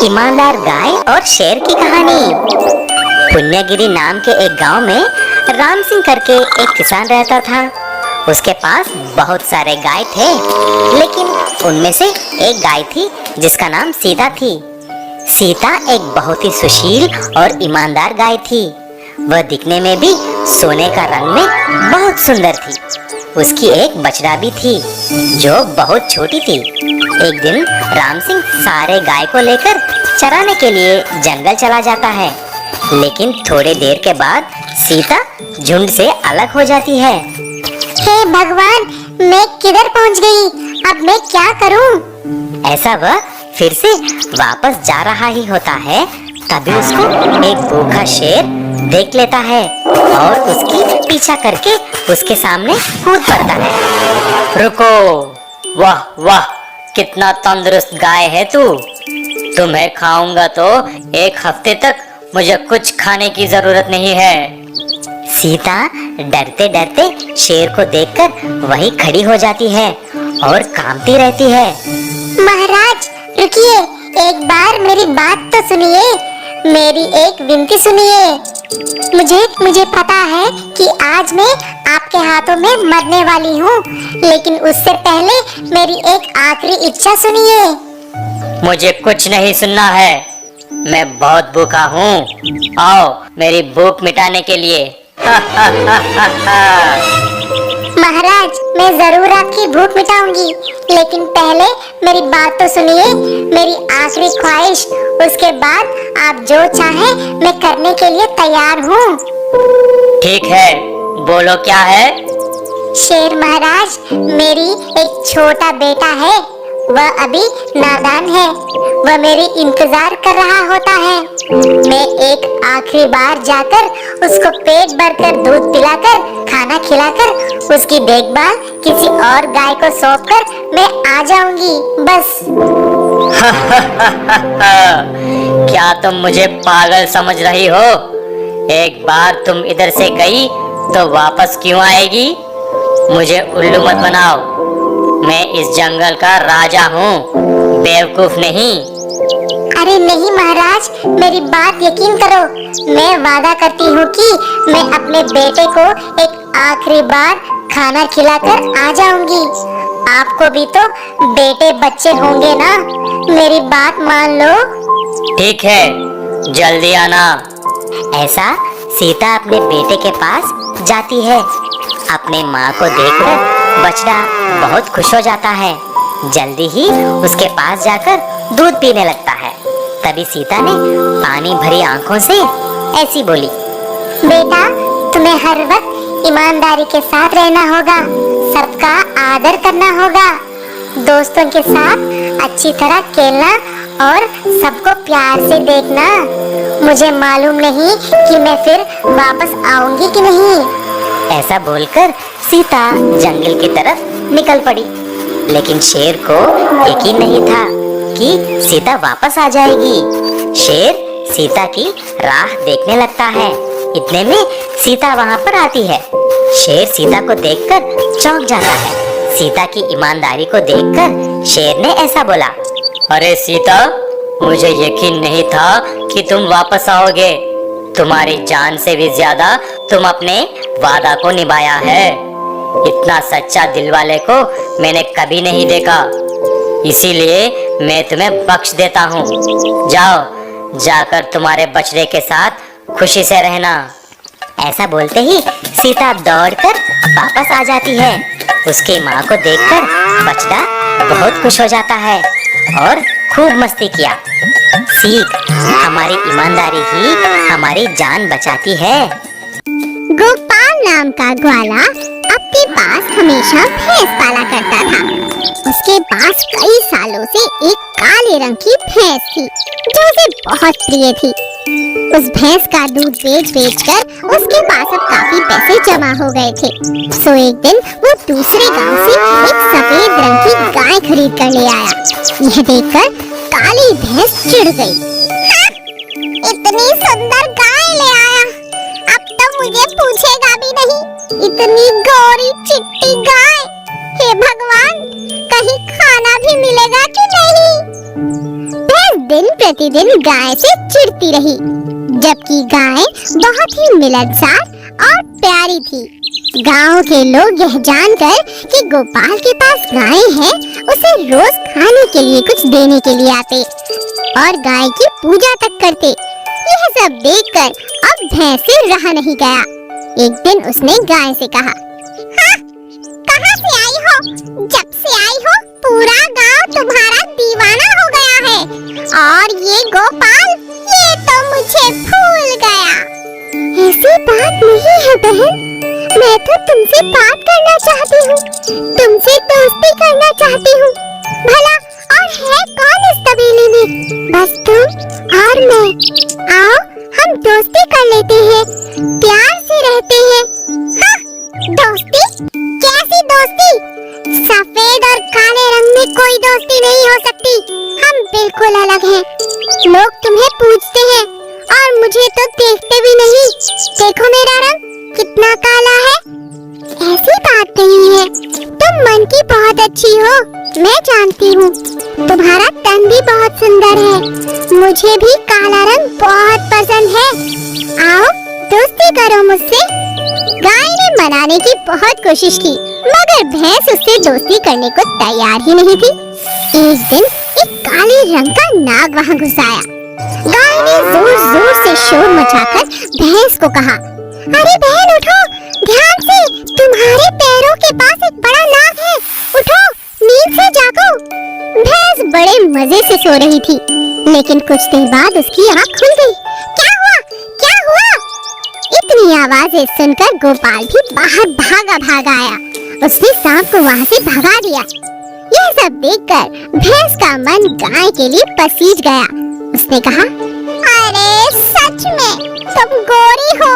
ईमानदार गाय और शेर की कहानी। पुण्यगिरी नाम के एक गांव में राम सिंह करके एक किसान रहता था। उसके पास बहुत सारे गाय थे, लेकिन उनमें से एक गाय थी जिसका नाम सीता थी। सीता एक बहुत ही सुशील और ईमानदार गाय थी। वह दिखने में भी सोने का रंग में बहुत सुंदर थी। उसकी एक बछड़ा भी थी जो बहुत छोटी थी। एक दिन राम सिंह सारे गाय को लेकर चराने के लिए जंगल चला जाता है, लेकिन थोड़ी देर के बाद सीता झुंड से अलग हो जाती है। हे भगवान, मैं किधर पहुंच गई? अब मैं क्या करूं? ऐसा वह फिर से वापस जा रहा ही होता है, तभी उसको एक भूखा शेर देख लेता है और उसकी पीछा करके उसके सामने कूद पड़ता है। रुको, वाह वाह, कितना तंदुरुस्त गाय है तू। तुम्हें खाऊंगा तो एक हफ्ते तक मुझे कुछ खाने की जरूरत नहीं है। सीता डरते डरते शेर को देखकर वहीं खड़ी हो जाती है और कांपती रहती है। महाराज रुकिए, एक बार मेरी बात तो सुनिए, मेरी एक विनती सुनिए। मुझे पता है कि आज मैं आपके हाथों में मरने वाली हूँ, लेकिन उससे पहले मेरी एक आखिरी इच्छा सुनिए। मुझे कुछ नहीं सुनना है, मैं बहुत भूखा हूँ। आओ मेरी भूख मिटाने के लिए। महाराज, मैं जरूर आपकी भूख मिटाऊंगी, लेकिन पहले मेरी बात तो सुनिए, मेरी आखिरी ख्वाहिश। उसके बाद आप जो चाहें मैं करने के लिए तैयार हूँ। ठीक है, बोलो क्या है? शेर महाराज, मेरी एक छोटा बेटा है, वह अभी नादान है। वह मेरी इंतजार कर रहा होता है। मैं एक आखिरी बार जाकर उसको पेट भरकर दूध पिलाकर खाना खिलाकर उसकी देखभाल किसी और गाय को सौंपकर मैं आ जाऊंगी, बस। क्या तुम मुझे पागल समझ रही हो? एक बार तुम इधर से गई तो वापस क्यों आएगी? मुझे उल्लू मत बनाओ, मैं इस जंगल का राजा हूँ, बेवकूफ नहीं। अरे नहीं महाराज, मेरी बात यकीन करो। मैं वादा करती हूँ कि मैं अपने बेटे को एक आखिरी बार खाना खिलाकर आ जाऊंगी। आपको भी तो बेटे बच्चे होंगे ना, मेरी बात मान लो। ठीक है, जल्दी आना। ऐसा सीता अपने बेटे के पास जाती है। अपने माँ को देखकर बछड़ा बहुत खुश हो जाता है। जल्दी ही उसके पास जाकर दूध पीने लगता है। तभी सीता ने पानी भरी आंखों से ऐसी बोली, बेटा, तुम्हें हर वक्त ईमानदारी के साथ रहना होगा, सबका आदर करना होगा, दोस्तों के साथ अच्छी तरह खेलना और सबको प्यार से देखना। मुझे मालूम नहीं कि मैं फिर वापस आऊंगी कि नहीं। ऐसा बोलकर सीता जंगल की तरफ निकल पड़ी, लेकिन शेर को यकीन नहीं था कि सीता वापस आ जाएगी। शेर सीता की राह देखने लगता है। इतने में सीता वहां पर आती है। शेर सीता को देखकर चौंक जाता है। सीता की ईमानदारी को देखकर शेर ने ऐसा बोला, अरे सीता, मुझे यकीन नहीं था कि तुम वापस आओगे। तुम्हारी जान से भी ज्यादा तुम अपने वादा को निभाया है। इतना सच्चा दिल वाले को मैंने कभी नहीं देखा, इसीलिए मैं तुम्हें बख्श देता हूँ। जाओ, जाकर तुम्हारे बछड़े के साथ खुशी से रहना। ऐसा बोलते ही सीता दौड़कर वापस आ जाती है। उसकी माँ को देखकर बछड़ा बहुत खुश हो जाता है और खूब मस्ती किया। सीख, हमारी ईमानदारी ही हमारी जान बचाती है। गोपाल नाम का ग्वाला अपने पास हमेशा भैंस पाला करता था। उसके पास कई सालों से एक काले रंग की भैंस थी जो उसे बहुत प्रिय थी। उस भैंस का दूध बेच कर उसके पास अब काफी पैसे जमा हो गए थे। सो एक दिन वो दूसरे गांव से एक सफेद रंग की गाय खरीद कर ले आया। यह देखकर काली भैंस चिढ़ गई। इतनी सुंदर गाय ले आया, अब तो मुझे पूछेगा भी नहीं। इतनी गोरी चिट्टी गाय, हे भगवान, कहीं खाना भी मिलेगा कि नहीं? भैंस दिन प्रतिदिन गाय से चिढ़ती रही, जबकि गाय बहुत ही मिलनसार और प्यारी थी। गांव के लोग यह जानकर कि गोपाल के पास गाय है, उसे रोज खाने के लिए कुछ देने के लिए आते और गाय की पूजा तक करते। यह सब देखकर अब भैंस से रहा नहीं गया। एक दिन उसने गाय से कहा, हाँ, कहाँ से आई हो? जब से आई हो पूरा गांव तुम्हारा दीवाना हो गया है, और ये गोपाल, ये तो मुझे भूल गया। ऐसी बात नहीं है बहन, मैं तो तुमसे बात करना चाहती हूँ, तुमसे दोस्ती करना चाहती हूँ। भला और है कौन इस तबेले में? बस तुम और मैं। आओ हम दोस्ती कर लेते हैं, प्यार से रहते हैं। हाँ, दोस्ती? कैसी दोस्ती? सफेद और काले रंग में कोई दोस्ती नहीं हो सकती। हम बिल्कुल अलग हैं। लोग तुम्हें पूछते हैं और मुझे तो देखते भी नहीं। देखो मेरा रंग कितना काला है। ऐसी बात नहीं है, तुम मन की बहुत अच्छी हो, मैं जानती हूँ। तुम्हारा तन भी बहुत सुंदर है, मुझे भी काला रंग बहुत पसंद है। आओ दोस्ती करो मुझसे। गाय ने मनाने की बहुत कोशिश की, मगर भैंस उससे दोस्ती करने को तैयार ही नहीं थी। एक दिन एक काले रंग का नाग वहाँ घुस आया। गाय ने जोर जोर से शोर मचाकर भैंस को कहा, अरे बहन उठो, ध्यान से, तुम्हारे पैरों के पास एक बड़ा नाग है, उठो, नींद से जागो। भैंस बड़े मजे से सो रही थी, लेकिन कुछ देर बाद उसकी आँख खुल गई। क्या हुआ? क्या हुआ? इतनी आवाजें सुनकर गोपाल भी बाहर भागा आया। उसने सांप को वहाँ से भगा दिया। यह सब देखकर भैंस का मन गाय के लिए पसीज गया। उसने कहा, अरे सच में तुम गोरी हो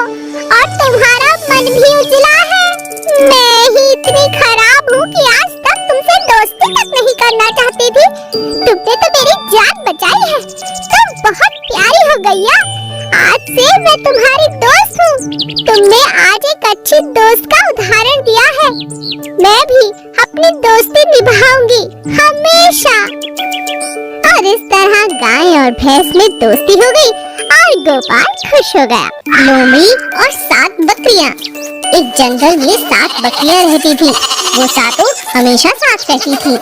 और तुम्हारा मन भी उजला है। मैं ही इतनी खराब हूँ कि आज तक तुमसे दोस्ती तक नहीं करना चाहती थी। तुमने तो मेरी जान बचाई है। तुम बहुत प्यारी हो गैया। आज से मैं तुम्हारी दोस्त हूँ। तुमने आज एक अच्छी दोस्त का उदाहरण दिया है। मैं भी अपनी दोस्ती निभाऊंगी हमेशा। और इस तरह गाय और भैंस में दोस्ती हो गई और गोपाल खुश हो गया। लोमड़ी और 7 बकरियां। एक जंगल में 7 बकरियां रहती थी। वो सातों हमेशा साथ रहती थी,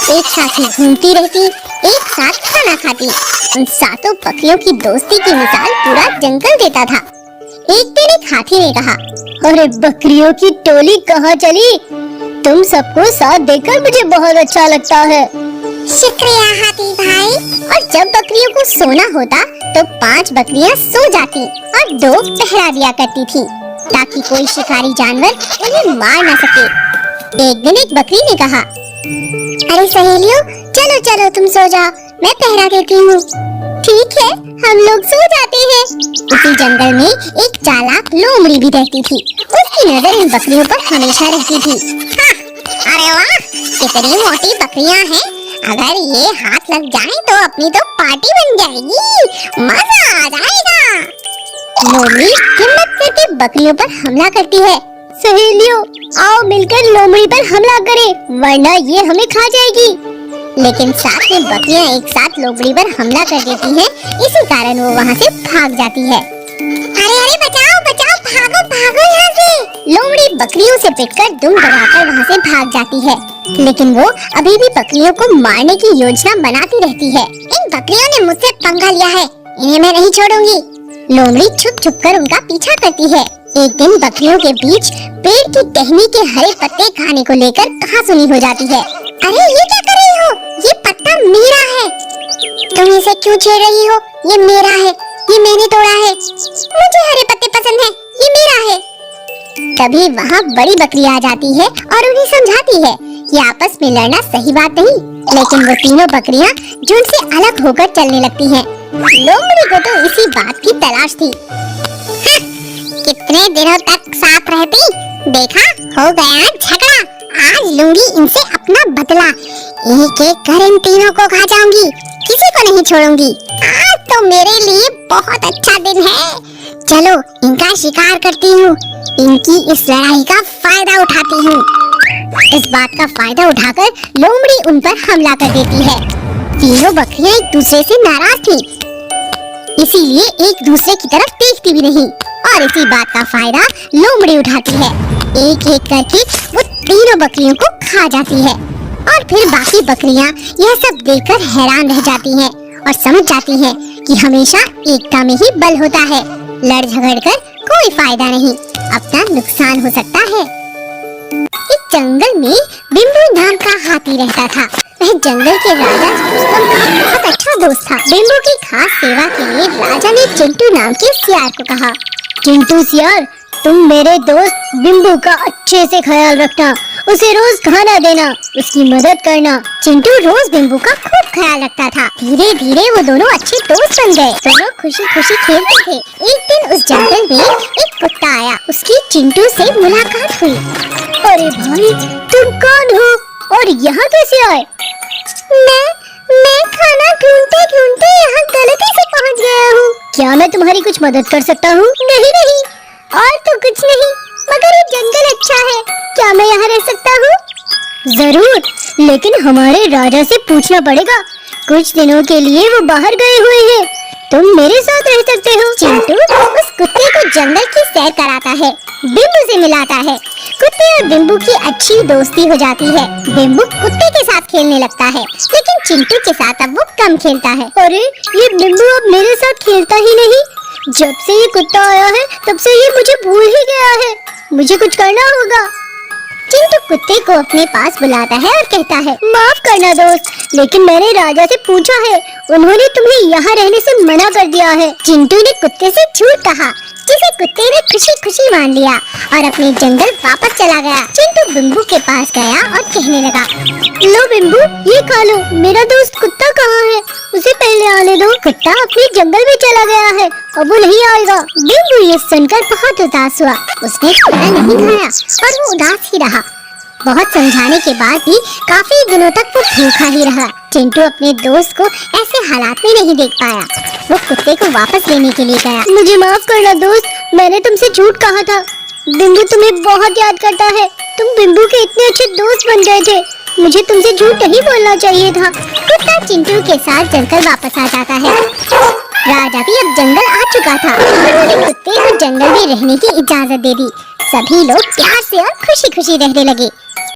एक साथ ही घूमती रहती, एक साथ खाना खाती। उन 7 बकरियों की दोस्ती की मिसाल पूरा जंगल देता था। एक दिन एक हाथी ने कहा, अरे बकरियों की टोली कहाँ चली? तुम सबको साथ देखकर मुझे बहुत अच्छा लगता है। शुक्रिया हाथी भाई। और जब बकरियों को सोना होता तो 5 बकरियां सो जाती और 2 पहरा दिया करती थी, ताकि कोई शिकारी जानवर उन्हें मार न सके। एक दिन एक बकरी ने कहा, अरे सहेलियों, चलो चलो तुम सो जाओ, मैं पहरा देती हूँ। ठीक है, हम लोग सो जाते हैं। उसी जंगल में एक चालाक लोमड़ी भी रहती थी। उसकी नजर इन बकरियों पर हमेशा रहती थी। हाँ, अरे वाह, कितनी मोटी बकरियां हैं। अगर ये हाथ लग जाए तो अपनी तो पार्टी बन जाएगी, मजा आ जाएगा। लोमड़ी हिम्मत करके बकरियों पर हमला करती है। सहेलियों, आओ मिलकर लोमड़ी पर हमला करें, वरना ये हमें खा जाएगी। लेकिन साथ में बकरियां एक साथ लोमड़ी पर हमला कर देती हैं, इसी कारण वो वहाँ से भाग जाती है। अरे अरे बचाओ बचाओ, भागो भागो यहाँ से। लोमड़ी बकरियों से पिटकर दुम दबाकर वहाँ से भाग जाती है, लेकिन वो अभी भी बकरियों को मारने की योजना बनाती रहती है। इन बकरियों ने मुझसे पंगा लिया है, इन्हें मैं नहीं छोड़ूंगी। लोमड़ी छुप छुप कर उनका पीछा करती है। एक दिन बकरियों के बीच पेड़ की टहनी के हरे पत्ते खाने को लेकर कहासुनी हो जाती है। अरे ये क्या कर रही हो? ये पत्ता मेरा है। तुम इसे क्यों छेड़ रही हो? ये मेरा है, ये मैंने तोड़ा है। मुझे हरे पत्ते पसंद है, ये मेरा है। तभी वहाँ बड़ी बकरी आ जाती है और उन्हें समझाती है कि आपस में लड़ना सही बात नहीं। लेकिन वो तीनों बकरियाँ झुंड से अलग होकर चलने लगती हैं। लोमड़ी को तो इसी बात की तलाश थी। हाँ, कितने दिनों तक साथ रहती, देखा हो गया झगड़ा। आज लूंगी इनसे अपना बदला। एक एक कर इन तीनों को खा जाऊंगी, किसी को नहीं छोड़ूंगी। आज तो मेरे लिए बहुत अच्छा दिन है। चलो इनका शिकार करती हूँ, इनकी इस लड़ाई का फायदा उठाती हूँ। इस बात का फायदा उठाकर लोमड़ी उन पर हमला कर देती है। तीनों बकरियां एक दूसरे से नाराज थीं, इसीलिए एक दूसरे की तरफ देखती भी नहीं और इसी बात का फायदा लोमड़ी उठाती है। एक एक करके वो तीनों बकरियों को खा जाती है और फिर बाकी बकरियां यह सब देखकर हैरान रह जाती हैं और समझ जाती हैं कि हमेशा एकता में ही बल होता है। लड़ झगड़ कर कोई फायदा नहीं, अपना नुकसान हो सकता है। एक जंगल में बिम्बू नाम का हाथी रहता था। वह जंगल के राजा रुस्तम का बहुत अच्छा दोस्त था। बिम्बू की खास सेवा के लिए राजा ने चिंटू नाम के सियार को कहा, चिंटू सियार, तुम मेरे दोस्त बिम्बू का अच्छे से ख्याल रखना, उसे रोज खाना देना, उसकी मदद करना। चिंटू रोज बिम्बू का खूब ख्याल रखता था। धीरे धीरे वो दोनों अच्छे दोस्त बन गए। दोनों खुशी खुशी खेलते थे। एक दिन उस जंगल में एक कुत्ता आया। उसकी चिंटू से मुलाकात हुई। अरे भाई, तुम कौन हो और यहाँ कैसे आए? मैं खाना ढूंढते ढूंढते यहाँ गलती से पहुँच गया हूँ। क्या मैं तुम्हारी कुछ मदद कर सकता हूँ? नहीं, और तो कुछ नहीं, मगर ये जंगल अच्छा है, क्या मैं यहाँ रह सकता हूँ? जरूर, लेकिन हमारे राजा से पूछना पड़ेगा। कुछ दिनों के लिए वो बाहर गए हुए हैं, तुम मेरे साथ रह सकते हो। चिंटू उस कुत्ते को जंगल की सैर कराता है, बिम्बू से मिलाता है। कुत्ते और बिम्बू की अच्छी दोस्ती हो जाती है। बिम्बू कुत्ते के साथ खेलने लगता है, लेकिन चिंटू के साथ अब वो कम खेलता है। अरे, ये बिम्बू अब मेरे साथ खेलता ही नहीं। जब से ये कुत्ता आया है तब से ये मुझे भूल ही गया है। मुझे कुछ करना होगा। चिंटू कुत्ते को अपने पास बुलाता है और कहता है, माफ करना दोस्त, लेकिन मैंने राजा से पूछा है, उन्होंने तुम्हें यहाँ रहने से मना कर दिया है। चिंटू ने कुत्ते से झूठ कहा, जिसे कुत्ते ने खुशी खुशी मान लिया और अपने जंगल वापस चला गया। चिंटू बिम्बू के पास गया और कहने लगा, लो बिम्बू, ये खा लो। मेरा दोस्त कुत्ता कहाँ है? उसे पहले आने दो। कुत्ता अपने जंगल में चला गया है, अब वो नहीं आएगा। बिम्बू ये सुनकर बहुत उदास हुआ। उसने खाना नहीं खाया और वो उदास ही रहा। बहुत समझाने के बाद भी काफी दिनों तक वो भूखा ही रहा। चिंटू अपने दोस्त को ऐसे हालात में नहीं देख पाया। वो कुत्ते को वापस लेने के लिए गया। मुझे माफ करना दोस्त, मैंने तुमसे झूठ कहा था। बिम्बू तुम्हें बहुत याद करता है। तुम बिम्बू के इतने अच्छे दोस्त बन गए थे। मुझे तुमसे झूठ नहीं बोलना चाहिए था। कुत्ता चिंटू के साथ जंगल वापस आ जाता है। राजा भी अब जंगल आ चुका था। उन्होंने कुत्ते को जंगल में रहने की इजाजत दे दी। सभी लोग प्यार से और खुशी खुशी रहने लगे।